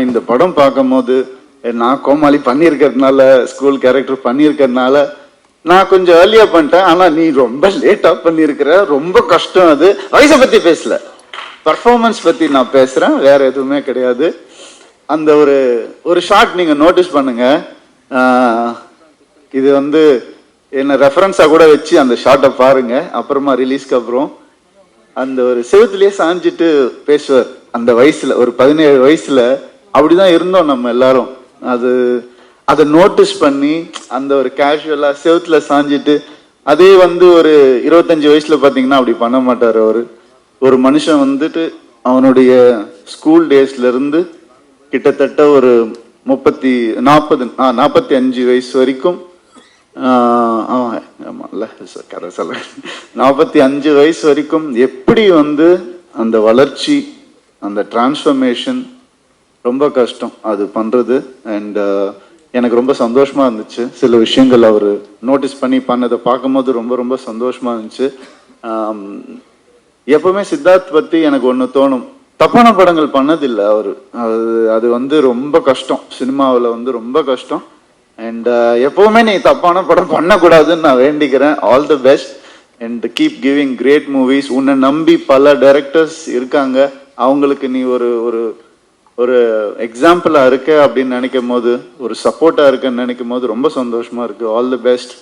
இந்த படம் பார்க்கும்போது நான் கோமாளி பண்ணியிருக்கிறதுனால ஸ்கூல் கேரக்டர் பண்ணியிருக்கிறதுனால நான் கொஞ்சம் ஏர்லியா பண்ணிட்டேன். ஆனா நீ ரொம்ப லேட்டா பண்ணியிருக்கிற, ரொம்ப கஷ்டம். அது வயசை பத்தி பேசல, பர்ஃபார்மன்ஸ் பத்தி நான் பேசுறேன், வேற எதுவுமே கிடையாது. அந்த ஒரு ஒரு ஷார்ட் நீங்க நோட்டீஸ் பண்ணுங்க. இது என்ன ரெஃபரன்ஸா கூட வச்சு அந்த ஷார்ட்டை பாருங்க. அப்புறமா ரிலீஸ்க்கு அப்புறம் அந்த ஒரு செவத்துலயே சாஞ்சிட்டு பேசுவார். அந்த வயசுல ஒரு 17 வயசுல அப்படிதான் இருந்தோம் நம்ம எல்லாரும். அதை நோட்டீஸ் பண்ணி அந்த ஒரு கேஷுவலா செவத்துல சாஞ்சிட்டு, அதே ஒரு 25 வயசுல பாத்தீங்கன்னா அப்படி பண்ண மாட்டாரு அவரு. ஒரு மனுஷன் அவனுடைய ஸ்கூல் டேஸ்ல இருந்து கிட்டத்தட்ட ஒரு 45 வயசு வரைக்கும் 45 வயசு வரைக்கும் எப்படி அந்த வளர்ச்சி, அந்த டிரான்ஸ்ஃபர்மேஷன் ரொம்ப கஷ்டம் அது பண்றது. அண்ட் எனக்கு ரொம்ப சந்தோஷமா இருந்துச்சு. சில விஷயங்கள் அவர் நோட்டீஸ் பண்ணி பண்ணதை பார்க்கும்போது ரொம்ப ரொம்ப சந்தோஷமா இருந்துச்சு. எப்பவுமே சித்தார்த் பத்தி எனக்கு ஒண்ணு தோணும், தப்பான படங்கள் பண்ணதில்லை அவரு. அது ரொம்ப கஷ்டம், சினிமாவில் ரொம்ப கஷ்டம். அண்ட் எப்பவுமே நீ தப்பான படம் பண்ணக்கூடாதுன்னு நான் வேண்டிக்கிறேன். All the best and keep giving great movies. உன்னை நம்பி பல டைரக்டர்ஸ் இருக்காங்க, அவங்களுக்கு நீ ஒரு ஒரு எக்ஸாம்பிளா இருக்க அப்படின்னு நினைக்கும் போது, ஒரு சப்போர்ட்டா இருக்குன்னு நினைக்கும் போது ரொம்ப சந்தோஷமா இருக்கு. All the best.